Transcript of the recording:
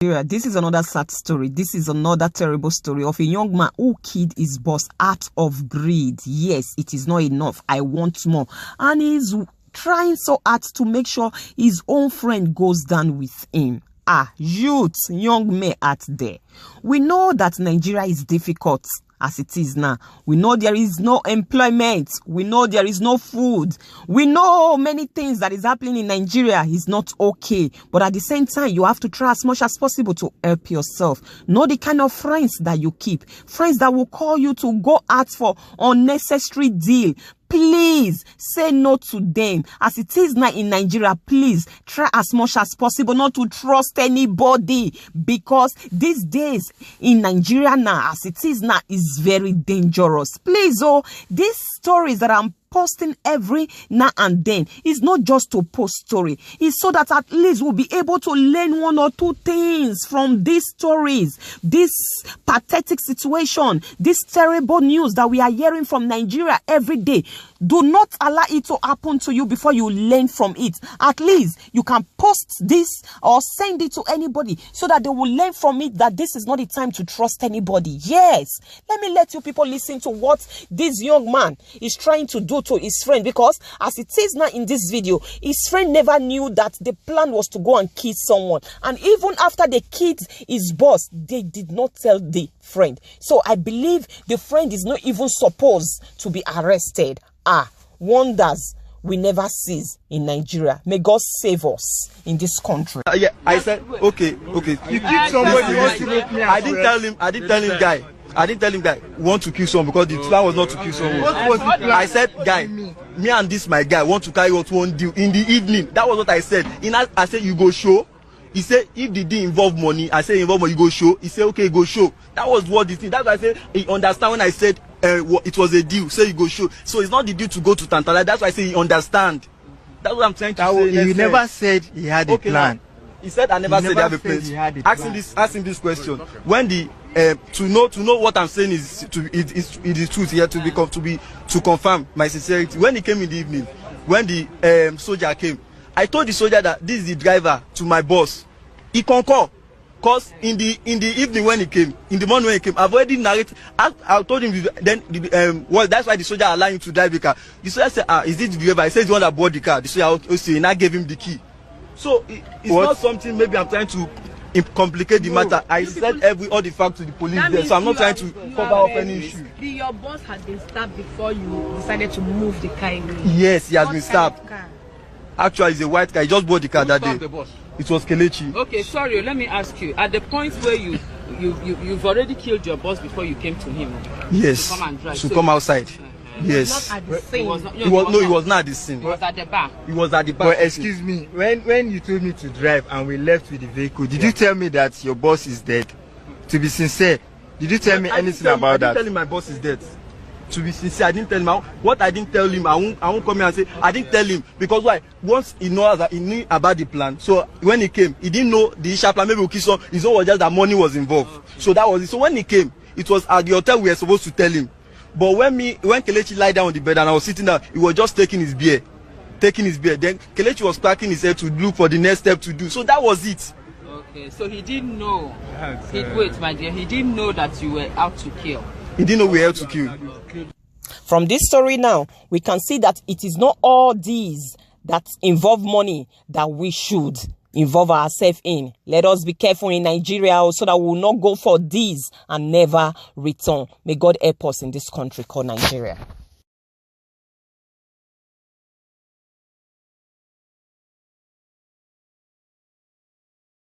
Yeah, this is another sad story. This is another terrible story of a young man who killed his boss out of greed. Yes, it is not enough. I want more. And he's trying so hard to make sure his own friend goes down with him. Youth, young men out there. We know that Nigeria is difficult as it is now. We know there is no employment. We know there is no food. We know many things that is happening in Nigeria is not okay. But at the same time, you have to try as much as possible to help yourself. Know the kind of friends that you keep. Friends that will call you to go out for unnecessary deal. Please say no to them. As it is now in Nigeria, please try as much as possible not to trust anybody, because these days in Nigeria now, as it is now, is very dangerous. Please, these stories that I'm posting every now and then is not just to post story. It's so that at least we'll be able to learn one or two things from these stories, this pathetic situation, this terrible news that we are hearing from Nigeria every day. Do not allow it to happen to you before you learn from it. At least you can post this or send it to anybody so that they will learn from it that this is not the time to trust anybody. Yes, let me let you people listen to what this young man is trying to do to his friend, because as it is now in this video, his friend never knew that the plan was to go and kill someone. And even after they killed his boss, they did not tell the friend. So I believe the friend is not even supposed to be arrested. Wonders we never cease in Nigeria. May God save us in this country. Yeah, I said, okay. You kill somebody. I didn't tell him, guy. I didn't tell him that want to kill someone, because the plan was not to kill someone. What was the plan? I said, guy, me and this my guy want to carry out one deal in the evening. That was what I said. I said, you go show. He said, if the deal involve money, I said, involve money, you go show. He said, okay, go show. That was what the thing. That's why I said, he understand when I said it was a deal. Say you go show. So it's not the deal to go to Tantala. That's why I say he understand. That's what I'm trying to say. You never said he had a plan. Now, he said I never said he had a plan. Asking this question. When the to know what I'm saying is truth here to confirm my sincerity. When he came in the evening, when the soldier came, I told the soldier that this is the driver to my boss. He concur. Cause in the evening when he came, in the morning when he came, I've already narrated. I told him then that's why the soldier allowed him to drive the car. The soldier said, is this the driver? I said, the one that bought the car. The soldier also, and I gave him the key. So it's not something maybe I'm trying to complicate the matter. I said all the facts to the police there, so I'm not trying to cover up any issue. Your boss has been stabbed before you decided to move the car away. Yes, he has been stabbed. Actually, it's a white car. He just bought the car that day. The boss? It was Kelechi. Okay, sorry, let me ask you. At the point where you've already killed your boss before you came to him. Yes. To come and drive. To come outside. Yes. Not at the scene. He was not at the scene. He was at the bar. He was at the bar. But excuse me, when you told me to drive and we left with the vehicle, did you tell me that your boss is dead? To be sincere, did you tell me anything about that? I didn't tell him my boss is dead. To be sincere, I didn't tell him. What I didn't tell him, I won't come here and say I didn't tell him, because why? Once he knew about the plan. So when he came, he didn't know the initial plan. Maybe we'll kill some. His own was just that money was involved. Okay. So that was it. So when he came, it was at the hotel we were supposed to tell him. But when Kelechi lied down on the bed and I was sitting there, he was just taking his beer. Then Kelechi was cracking his head to look for the next step to do. So that was it. Okay, so he didn't know. Wait, my dear, he didn't know that you were out to kill. He didn't know we were out to kill. From this story now, we can see that it is not all these that involve money that we should involve ourselves in. Let us be careful in Nigeria so that we will not go for these and never return. May God help us in this country called Nigeria.